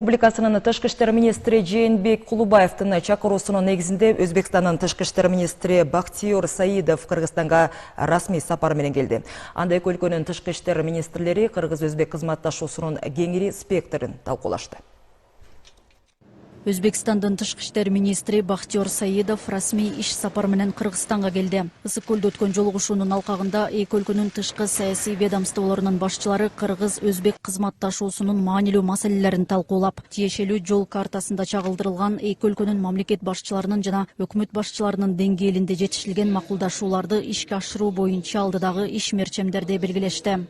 Республикасынын тышкы иштер министри Жээнбек Кулубаевдин чакыруусунун негизинде Өзбекстандын тышкы иштер министри Бахтиёр Саидов Кыргызстанга расмий сапар менен келди. Анда эки өлкөнүн тышкы иштер министрлери кыргыз-өзбек кызматташуусунун кеңири спектрин талкуулашты. Өзбекстандын тышкы иштер министри Бахтиёр Саидов расмий иш сапар менен Кыргызстанга келди. Ысык көлдө өткөн жолугушуунун алкагында эки өлкөнүн тышкы саясий ведомстволорунун башчылары кыргыз-өзбек кызматташуусунун маанилүү маселелерин талкуулап, тиешелүү жол картасында чагылдырылган эки өлкөнүн мамлекет башчыларынын жана өкмөт башчыларынын деңгээлинде жетишилген макулдашууларды ишке ашыруу боюнча алдыдагы иш мерчемдерди белгилешти.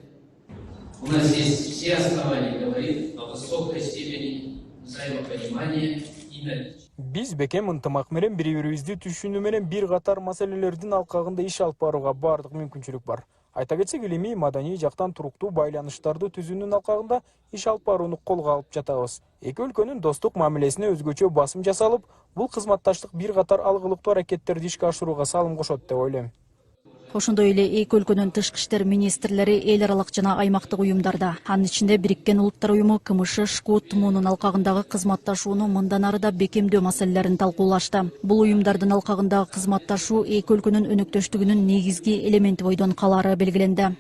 У нас есть все основания говорить о высокой степени взаимопонимания и наличия. Биз бекем ынтымак менен бири-бирибизди түшүнүү менен бир катар маселелердин алкагында иш алып барууга бардык мүмкүнчүлүк бар. Айта кетсек, илимий, маданий жактан туруктуу байланыштарды түзүүнүн алкагында иш алып барууну колго алып жатабыз. Эки өлкөнүн достук мамилесине өзгөчө басым жасалып, бул кызматташтык бир катар алгылыктуу аракеттерди ишке ашырууга салым кошот деп ойлойм. Ошондой эле эки өлкөнүн тышкы иштер министрлери эл аралык жана аймактык уюмдарда, анын ичинде Бириккен Улуттар уюму КМШ ШКУ ТМУнун алкагындагы кызматташууну мындан ары да бекемдөө маселелерин талкуулашты. Бул уюмдардын алкагындагы кызматташуу эки өлкөнүн өнөктөштүгүнүн негизги элементи бойдон калары белгиленди.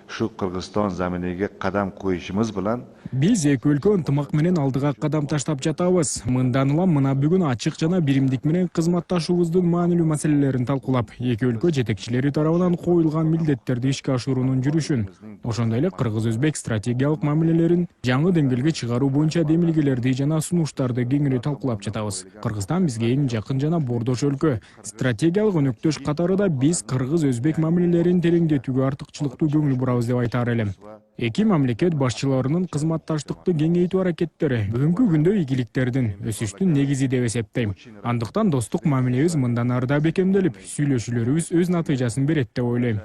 Şu Kırgızstan zeminiga qadam qo'yishimiz bilan Биз эки өлкө ынтымак менен алдыга кадам таштап жатабыз. Мындан улам мына бүгүн ачык жана биримдик менен кызматташуубуздун маанилүү маселелерин талкуулап, эки өлкө жетекчилери тарабынан коюлган милдеттерди ишке ашыруунун жүрүшүн, ошондой эле кыргыз-өзбек стратегиялык мамилелерин жаңы деңгээлге чыгаруу боюнча демилгелерди жана сунуштарды кеңири талкуулап жатабыз. Кыргызстан бизге эң жакын жана бордош өлкө. Стратегиялык өнөктөш катарында биз кыргыз-өзбек мамилелерин тереңдетүүгө артыкчылыктуу көңүл бурабыз деп айтаар элем. Эки мамлекет башчыларынын кызматташтыкты кеңейтүү аракеттери бүгүнкү күндө ийгиликтердин, өсүштүн негизи деп эсептейм. Андыктан достук мамилебиз мындан ары да бекемделип, сүйлөшүүлөрүбүз өз натыйжасын берет деп ойлойм.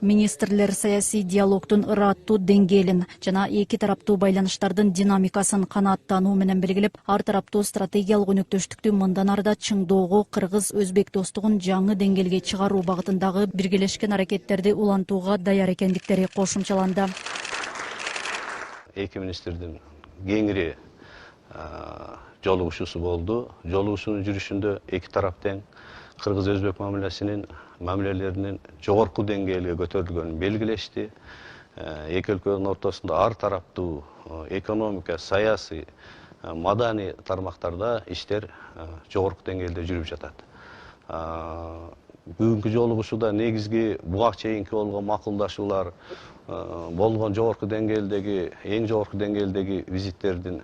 Министрлер саясий диалогдун ыраттуу деңгээлин жана эки тараптуу байланыштардын динамикасын канааттануу менен белгилеп, ар тараптуу стратегиялык өнөктөштүктү мындан ары да чыңдоого, кыргыз-өзбек достугун жаңы деңгээлге чыгаруу багытындагы биргелешкен аракеттерди улантууга даяр экендиктери кошумчаланды. Эки министрдин кеңири жолугушуусу болду. Жолугушуунун жүрүшүндө эки тарап тең кыргыз-өзбек мамилелеринин жогорку деңгээлге көтөрүлгөнүн белгилешти. Эки өлкөнүн ортосунда ар тараптуу экономика, саясий, маданий тармактарда иштер жогорку деңгээлде жүрүп жатат. Бүгүнкү жолугушууда негизги буга чейинки болгон макулдашуулар болгон жогорку деңгээлдеги, эң жогорку деңгээлдеги визиттердин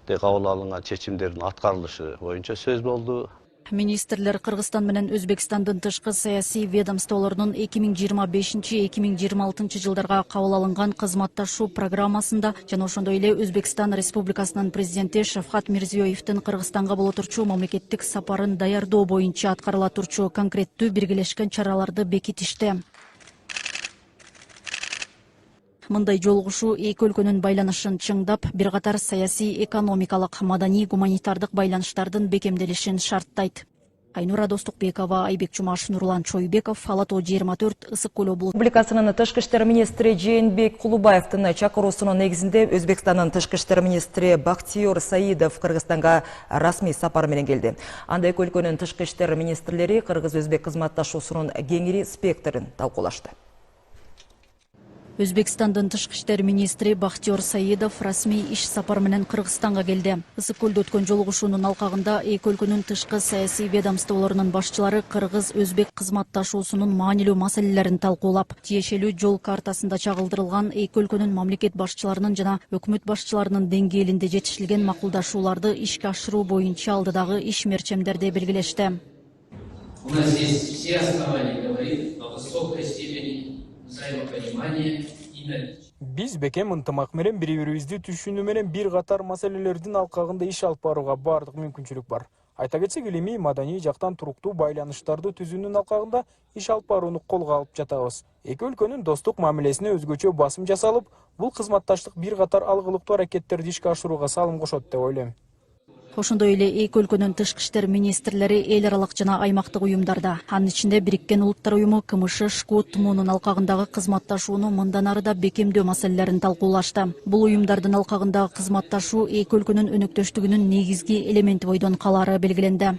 кабыл алынган чечимдердин аткарылышы боюнча сөз болду. Министрлер Кыргызстан менен Өзбекстандын тышкы саясий ведомстволорунун 2025-2026 жылдарга кабыл алынган кызматташуу программасында жана ошондой эле Өзбекстан Республикасынын президенти Шавкат Мирзиёевдин Кыргызстанга боло турчу мамлекеттик сапарын даярдоо боюнча аткарыла турчу конкреттүү биргелешкен чараларды бекитишти. Мындай жолугушуу эки өлкөнүн байланышын чыңдап, бир катар саясий, экономикалык, маданий, гуманитардык байланыштардын бекемделишин шарттайт. Айнура Достукбекова, Айбек Чумаш, Нурлан Чойбеков, Алатоо 24, Ысык көл облусу. Республикасынын тышкы иштер министри Жээнбек Кулубаевдин чакыруусунун негизинде Өзбекстандын тышкы иштер министри Бахтиёр Саидов Кыргызстанга расмий сапар менен келди. Анда эки өлкөнүн тышкы иштер министрлери кыргыз-өзбек кызматташуусунун кеңири спектрин талкуулашты. Өзбекстандын тышкы иштер министри Бахтиёр Саидов расмий иш сапар менен Кыргызстанга келди. Ысык көлдө өткөн жолугушуунун алкагында эки өлкөнүн тышкы саясий ведомстволорунун башчылары кыргыз-өзбек кызматташуусунун маанилүү маселелерин талкуулап, тиешелүү жол картасында чагылдырылган эки өлкөнүн мамлекет башчыларынын жана өкмөт башчыларынын деңгээлинде жетишилген макулдашууларды ишке ашыруу боюнча алдыдагы иш мерчемдерди белгилешти. У нас есть все основания говорить о высокой степени взаимопонимания и наличия. Биз бекем ынтымак менен бири-бирибизди түшүнүү менен бир катар маселелердин алкагында иш алып барууга бардык мүмкүнчүлүк бар. Айта кетсек, илимий, маданий жактан туруктуу байланыштарды түзүүнүн алкагында иш алып барууну колго алып жатабыз. Эки өлкөнүн достук мамилесине өзгөчө басым жасалып, бул кызматташтык бир катар алгылыктуу аракеттерди ишке ашырууга салым кошот деп ойлойм. Ошондой эле эки өлкөнүн тышкы иштер министрлери эл аралык жана аймактык уюмдарда, анын ичинде Бириккен Улуттар уюму КМШ ШКУ ТМОнун алкагындагы кызматташууну мындан ары да бекемдөө маселелерин талкуулашты. Бул уюмдардын алкагындагы кызматташуу эки өлкөнүн өнөктөштүгүнүн негизги элементи бойдон калары белгиленди.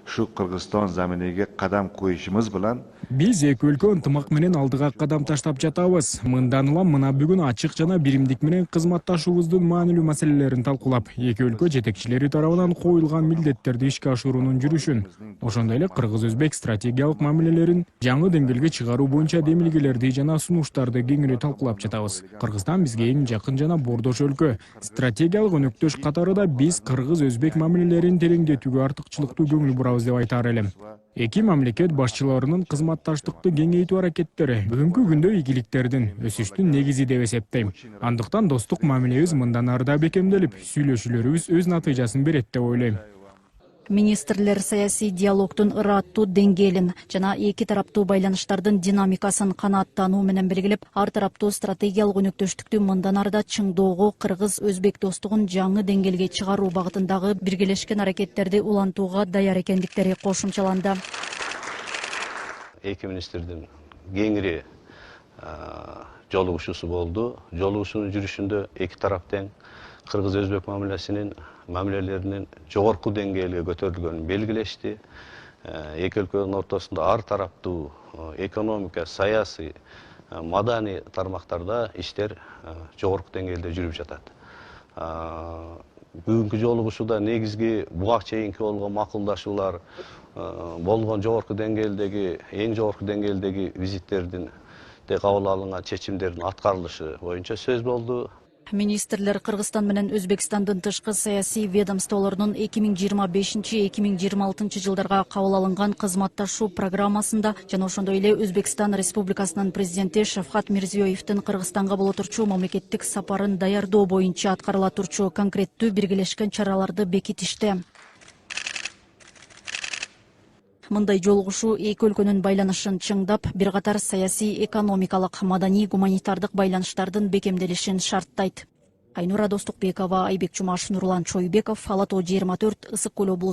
Şu Kırgızstan zeminiga qadam qo'yishimiz bilan Биз эки өлкө ынтымак менен алдыга кадам таштап жатабыз. Мындан улам мына бүгүн ачык жана биримдик менен кызматташуубуздун маанилүү маселелерин талкуулап, эки өлкө жетекчилери тарабынан коюлган милдеттерди ишке ашыруунун жүрүшүн, ошондой эле кыргыз-өзбек стратегиялык мамилелерин жаңы деңгээлге чыгаруу боюнча демилгелерди жана сунуштарды кеңири талкуулап жатабыз. Кыргызстан бизге эң жакын жана бордош өлкө. Стратегиялык өнөктөш катарында биз кыргыз-өзбек мамилелерин тереңдетүүгө артыкчылыктуу көңүл бурабыз деп айтаар элем. Эки мамлекет башчыларынын кызматташтыкты кеңейтүү аракеттери бүгүнкү күндө ийгиликтердин, өсүштүн негизи деп эсептейм. Андыктан достук мамилебиз мындан ары да бекемделип, сүйлөшүүлөрүбүз өз натыйжасын берет деп ойлойм. Министрлер саясий диалогдун ыраттуу деңгээлин жана эки тараптуу байланыштардын динамикасын канааттануу менен белгилеп, ар тараптуу стратегиялык өнөктөштүктү мындан ары да чыңдоого, кыргыз-өзбек достугун жаңы деңгээлге чыгаруу багытындагы биргелешкен аракеттерди улантууга даяр экендиктери кошумчаланды. Эки министрдин кеңири жолугушуусу болду. Жолугушуунун жүрүшүндө эки тарап тең кыргыз-өзбек мамилелеринин жогорку деңгээлге көтөрүлгөнүн белгилешти. Эки өлкөнүн ортосунда ар тараптуу экономика, саясий, маданий тармактарда иштер жогорку деңгээлде жүрүп жатат. Бүгүнкү жолугушууда негизги буга чейинки болгон макулдашуулар болгон жогорку деңгээлдеги, эң жогорку деңгээлдеги визиттердин кабыл алынган чечимдердин аткарылышы боюнча сөз болду. Министрлер Кыргызстан менен Өзбекстандын тышкы саясий ведомстволорунун 2025-2026 жылдарга кабыл алынган кызматташуу программасында жана ошондой эле Өзбекстан Республикасынын президенти Шавкат Мирзиёевдин Кыргызстанга боло турчу мамлекеттик сапарын даярдоо боюнча аткарыла турчу конкреттүү биргелешкен чараларды бекитишти. Мындай жолугушуу эки өлкөнүн байланышын чыңдап, бир катар саясий, экономикалык, маданий, гуманитардык байланыштардын бекемделишин шарттайт. Айнура Достукбекова, Айбек Чумаш, Нурлан Чойбеков, Ала Тоо 24, Ысык Көл облусу.